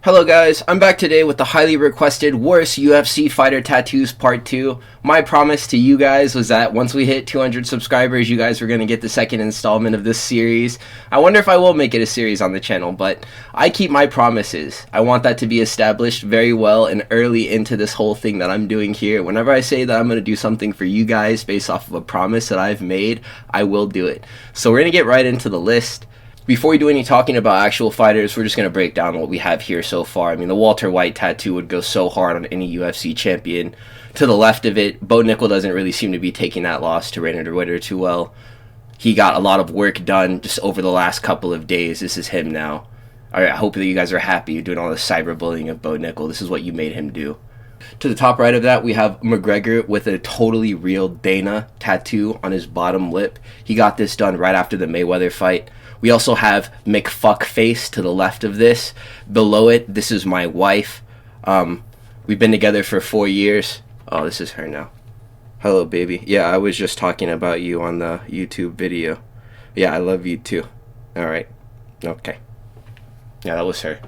Hello guys, I'm back today with the highly requested worst UFC fighter tattoos part 2. My promise to you guys was that once we hit 200 subscribers, you guys were going to get the second installment of this series. I wonder if I will make it a series on the channel, but I keep my promises. I want that to be established very well and early into this whole thing that I'm doing here. Whenever I say that I'm going to do something for you guys based off of a promise that I've made, I will do it. So we're going to get right into the list. Before we do any talking about actual fighters, we're just going to break down what we have here so far. I mean, the Walter White tattoo would go so hard on any UFC champion. To the left of it, Bo Nickal doesn't really seem to be taking that loss to Reinier de Ridder too well. He got a lot of work done just over the last couple of days. This is him now. Alright, I hope that you guys are happy you're doing all the cyberbullying of Bo Nickal. This is what you made him do. To the top right of that, we have McGregor with a totally real Dana tattoo on his bottom lip. He got this done right after the Mayweather fight. We also have McFuckface to the left of this. Below it, this is my wife. We've been together for 4 years. Oh, this is her now. Hello, baby. Yeah, I was just talking about you on the YouTube video. Yeah, I love you too. Alright. Okay. Yeah, that was her.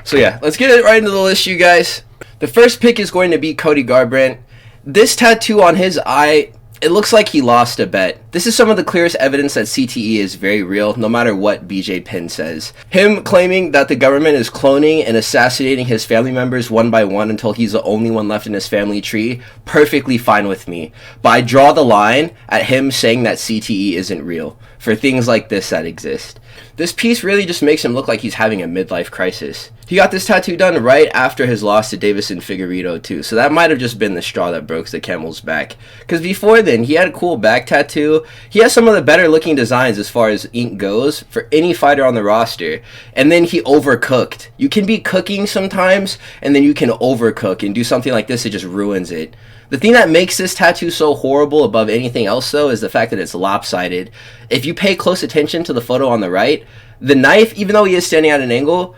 So yeah, let's get it right into the list, you guys. The first pick is going to be Cody Garbrandt. This tattoo on his eye, it looks like he lost a bet. This is some of the clearest evidence that CTE is very real, no matter what BJ Penn says. Him claiming that the government is cloning and assassinating his family members one by one until he's the only one left in his family tree, perfectly fine with me. But I draw the line at him saying that CTE isn't real, for things like this that exist. This piece really just makes him look like he's having a midlife crisis. He got this tattoo done right after his loss to Davison Figueiredo too, so that might have just been the straw that broke the camel's back. Because before then, he had a cool back tattoo. He has some of the better looking designs as far as ink goes for any fighter on the roster. And then he overcooked. You can be cooking sometimes, and then you can overcook and do something like this that just ruins it. The thing that makes this tattoo so horrible above anything else, though, is the fact that it's lopsided. If you pay close attention to the photo on the right, the knife, even though he is standing at an angle,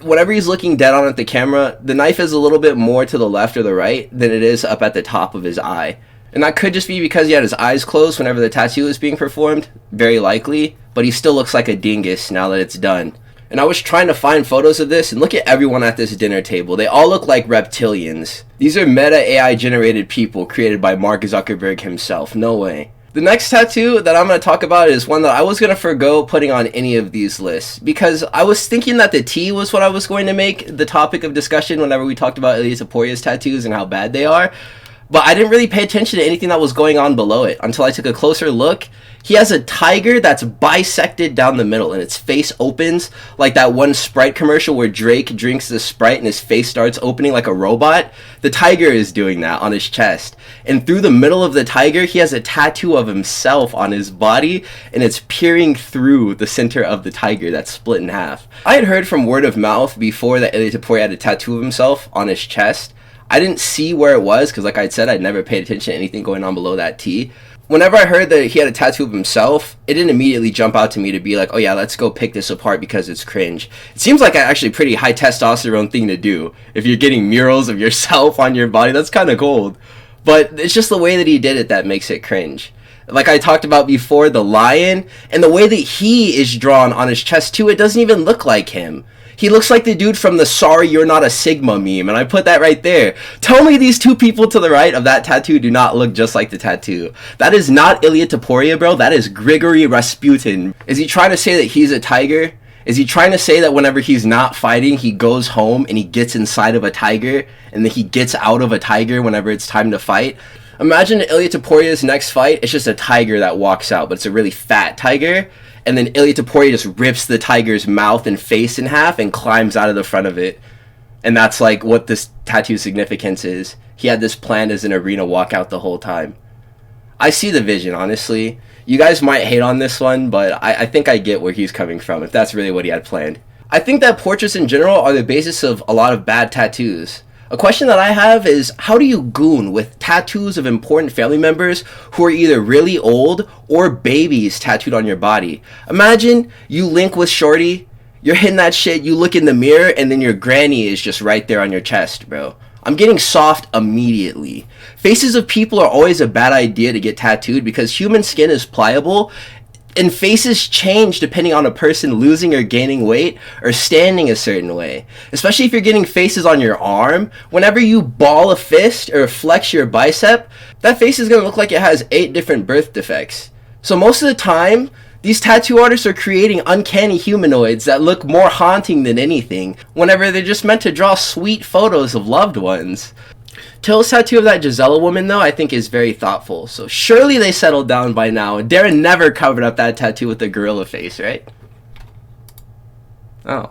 whenever he's looking dead on at the camera, the knife is a little bit more to the left or the right than it is up at the top of his eye. And that could just be because he had his eyes closed whenever the tattoo was being performed, very likely, but he still looks like a dingus now that it's done. And I was trying to find photos of this, and look at everyone at this dinner table. They all look like reptilians. These are meta AI generated people created by Mark Zuckerberg himself. No way. The next tattoo that I'm going to talk about is one that I was going to forgo putting on any of these lists, because I was thinking that the T was what I was going to make the topic of discussion whenever we talked about Ilia Topuria's tattoos and how bad they are. But I didn't really pay attention to anything that was going on below it until I took a closer look. He has a tiger that's bisected down the middle, and its face opens like that one Sprite commercial where Drake drinks the Sprite and his face starts opening like a robot. The tiger is doing that on his chest. And through the middle of the tiger, he has a tattoo of himself on his body, and it's peering through the center of the tiger that's split in half. I had heard from word of mouth before that Ilia Topuria had a tattoo of himself on his chest. I didn't see where it was because, like I said, I'd never paid attention to anything going on below that T. Whenever I heard that he had a tattoo of himself, it didn't immediately jump out to me to be like, oh yeah, let's go pick this apart because it's cringe. It seems like an actually pretty high testosterone thing to do. If you're getting murals of yourself on your body, that's kind of cold. But it's just the way that he did it that makes it cringe. Like I talked about before, the lion, and the way that he is drawn on his chest too, it doesn't even look like him. He looks like the dude from the "Sorry You're Not a Sigma" meme, and I put that right there. Tell me these two people to the right of that tattoo do not look just like the tattoo. That is not Ilia Topuria, bro. That is Grigory Rasputin. Is he trying to say that he's a tiger? Is he trying to say that whenever he's not fighting, he goes home and he gets inside of a tiger, and then he gets out of a tiger whenever it's time to fight? Imagine Ilia Topuria's next fight, it's just a tiger that walks out, but it's a really fat tiger. And then Ilia Topuria just rips the tiger's mouth and face in half and climbs out of the front of it. And that's like what this tattoo's significance is. He had this planned as an arena walkout the whole time. I see the vision, honestly. You guys might hate on this one, but I think I get where he's coming from, if that's really what he had planned. I think that portraits in general are the basis of a lot of bad tattoos. A question that I have is, how do you goon with tattoos of important family members who are either really old or babies tattooed on your body? Imagine you link with Shorty, you're hitting that shit, you look in the mirror, and then your granny is just right there on your chest, bro. I'm getting soft immediately. Faces of people are always a bad idea to get tattooed because human skin is pliable. And faces change depending on a person losing or gaining weight or standing a certain way. Especially if you're getting faces on your arm. Whenever you ball a fist or flex your bicep, that face is going to look like it has 8 different birth defects. So most of the time, these tattoo artists are creating uncanny humanoids that look more haunting than anything, whenever they're just meant to draw sweet photos of loved ones. Till's tattoo of that Gisela woman, though, I think is very thoughtful. So surely they settled down by now. Darren never covered up that tattoo with a gorilla face, right? Oh.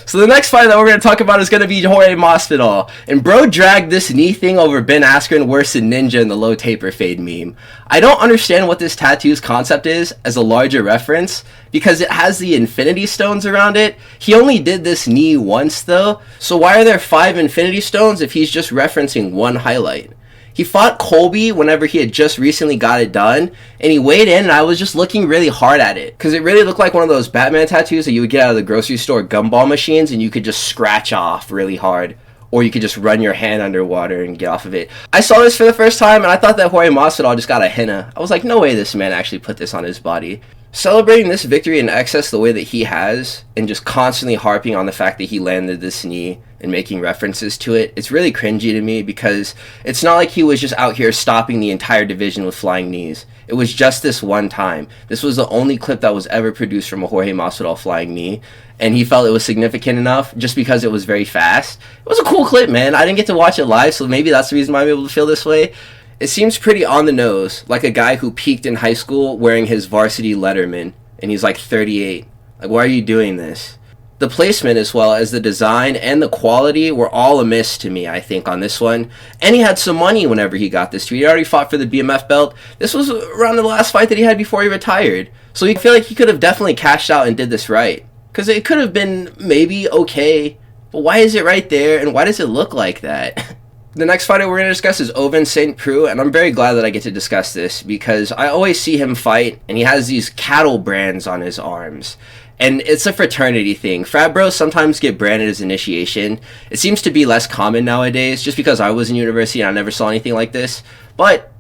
So the next fight that we're going to talk about is going to be Jorge Masvidal. And bro dragged this knee thing over Ben Askren worse than Ninja in the low taper fade meme. I don't understand what this tattoo's concept is as a larger reference, because it has the infinity stones around it. He only did this knee once though, so why are there 5 infinity stones if he's just referencing one highlight? He fought Colby whenever he had just recently got it done, and he weighed in, and I was just looking really hard at it, because it really looked like one of those Batman tattoos that you would get out of the grocery store gumball machines, and you could just scratch off really hard, or you could just run your hand underwater and get off of it. I saw this for the first time, and I thought that Jorge Masvidal just got a henna. I was like, no way this man actually put this on his body. Celebrating this victory in excess the way that he has, and just constantly harping on the fact that he landed this knee and making references to it, it's really cringy to me, because it's not like he was just out here stopping the entire division with flying knees. It was just this one time. This was the only clip that was ever produced from a Jorge Masvidal flying knee, and he felt it was significant enough just because it was very fast. It was a cool clip, man. I didn't get to watch it live, so maybe that's the reason why I'm able to feel this way. It seems pretty on the nose, like a guy who peaked in high school wearing his varsity Letterman, and he's like 38. Like, why are you doing this? The placement, as well as the design and the quality, were all amiss to me, I think, on this one. And he had some money whenever he got this too. He already fought for the BMF belt. This was around the last fight that he had before he retired. So I feel like he could have definitely cashed out and did this right. Because it could have been maybe okay, but why is it right there, and why does it look like that? The next fighter we're going to discuss is Ovince St. Preux, and I'm very glad that I get to discuss this, because I always see him fight, and he has these cattle brands on his arms. And it's a fraternity thing. Frat bros sometimes get branded as initiation. It seems to be less common nowadays, just because I was in university and I never saw anything like this. But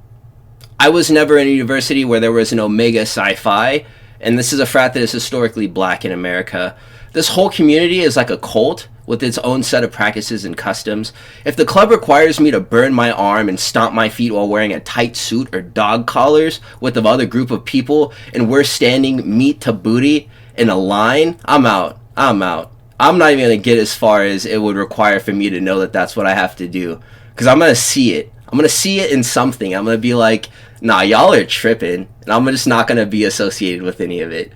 I was never in a university where there was an Omega Psi Phi, and this is a frat that is historically black in America. This whole community is like a cult with its own set of practices and customs. If the club requires me to burn my arm and stomp my feet while wearing a tight suit or dog collars with the other group of people, and we're standing meat to booty in a line, I'm out. I'm not even going to get as far as it would require for me to know that that's what I have to do. Because I'm going to see it. I'm going to see it in something. I'm going to be like, nah, y'all are tripping. And I'm just not going to be associated with any of it.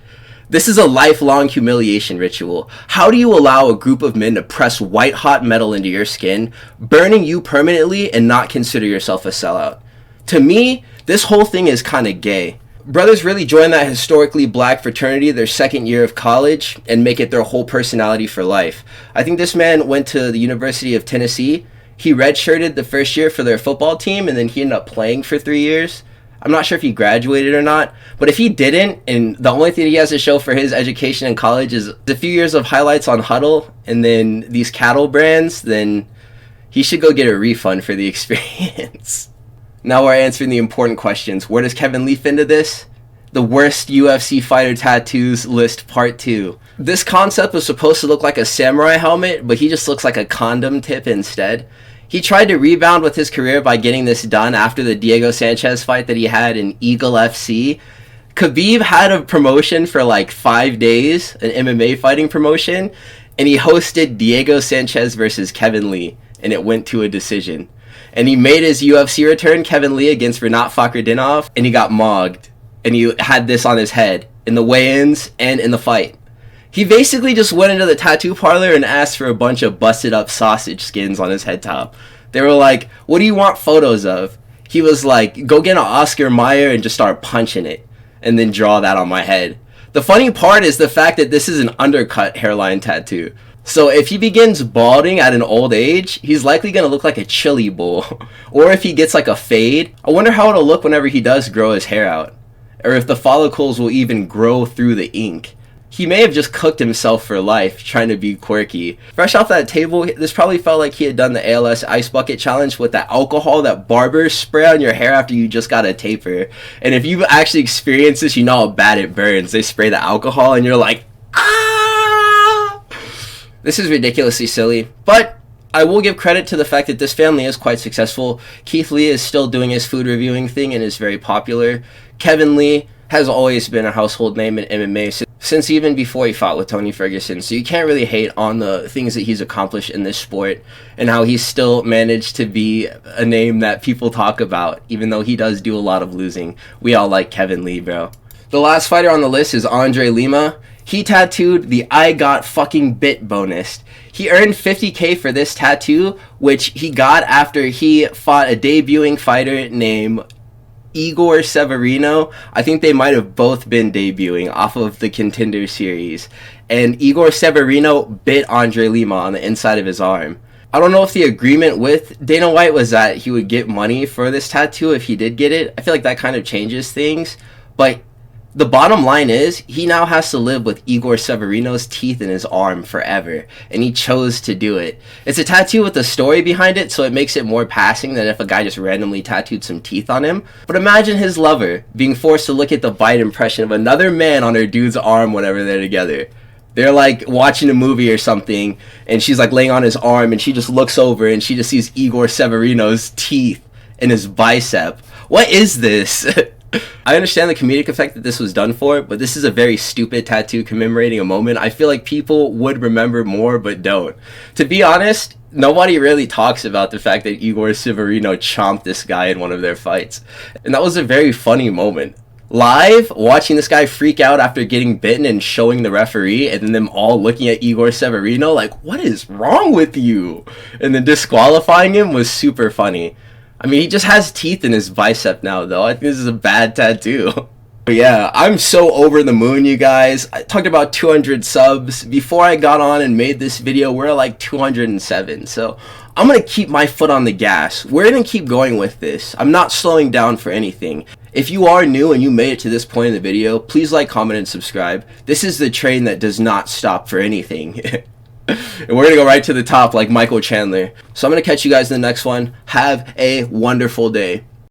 This is a lifelong humiliation ritual. How do you allow a group of men to press white hot metal into your skin, burning you permanently, and not consider yourself a sellout? To me, this whole thing is kind of gay. Brothers really join that historically black fraternity their second year of college and make it their whole personality for life. I think this man went to the University of Tennessee. He redshirted the first year for their football team, and then he ended up playing for 3 years. I'm not sure if he graduated or not, but if he didn't, and the only thing he has to show for his education in college is a few years of highlights on Huddle and then these cattle brands, then he should go get a refund for the experience. Now we're answering the important questions. Where does Kevin Lee fit into this? The worst UFC fighter tattoos list part 2. This concept was supposed to look like a samurai helmet, but he just looks like a condom tip instead. He tried to rebound with his career by getting this done after the Diego Sanchez fight that he had in Eagle FC. Khabib had a promotion for like 5 days, an MMA fighting promotion, and he hosted Diego Sanchez versus Kevin Lee, and it went to a decision. And he made his UFC return, Kevin Lee, against Rinat Fakhretdinov, and he got mogged. And he had this on his head in the weigh-ins and in the fight. He basically just went into the tattoo parlor and asked for a bunch of busted up sausage skins on his head top. They were like, what do you want photos of? He was like, go get an Oscar Mayer and just start punching it, and then draw that on my head. The funny part is the fact that this is an undercut hairline tattoo. So if he begins balding at an old age, he's likely going to look like a chili bowl. Or if he gets like a fade, I wonder how it'll look whenever he does grow his hair out. Or if the follicles will even grow through the ink. He may have just cooked himself for life, trying to be quirky. Fresh off that table, this probably felt like he had done the ALS Ice Bucket Challenge with that alcohol that barbers spray on your hair after you just got a taper. And if you've actually experienced this, you know how bad it burns. They spray the alcohol and you're like, ah! This is ridiculously silly, but I will give credit to the fact that this family is quite successful. Keith Lee is still doing his food reviewing thing and is very popular. Kevin Lee has always been a household name in MMA since even before he fought with Tony Ferguson, so you can't really hate on the things that he's accomplished in this sport and how he's still managed to be a name that people talk about, even though he does do a lot of losing. We all like Kevin Lee, bro. The last fighter on the list is Andre Lima. He tattooed the "I got fucking bit" bonus. He earned $50K for this tattoo, which he got after he fought a debuting fighter named Igor Severino. I think they might have both been debuting off of the Contender series. And Igor Severino bit Andre Lima on the inside of his arm. I don't know if the agreement with Dana White was that he would get money for this tattoo if he did get it. I feel like that kind of changes things. But the bottom line is, he now has to live with Igor Severino's teeth in his arm forever, and he chose to do it. It's a tattoo with a story behind it, so it makes it more passing than if a guy just randomly tattooed some teeth on him. But imagine his lover being forced to look at the bite impression of another man on her dude's arm whenever they're together. They're like watching a movie or something, and she's like laying on his arm, and she just looks over, and she just sees Igor Severino's teeth in his bicep. What is this? I understand the comedic effect that this was done for, but this is a very stupid tattoo commemorating a moment I feel like people would remember more but don't. To be honest, nobody really talks about the fact that Igor Severino chomped this guy in one of their fights. And that was a very funny moment. Live, watching this guy freak out after getting bitten and showing the referee, and then them all looking at Igor Severino like, what is wrong with you? And then disqualifying him was super funny. I mean, he just has teeth in his bicep now, though. I think this is a bad tattoo. But yeah, I'm so over the moon, you guys. I talked about 200 subs. Before I got on and made this video, we're at like 207. So I'm going to keep my foot on the gas. We're going to keep going with this. I'm not slowing down for anything. If you are new and you made it to this point in the video, please like, comment, and subscribe. This is the train that does not stop for anything. And we're going to go right to the top like Michael Chandler. So I'm going to catch you guys in the next one. Have a wonderful day.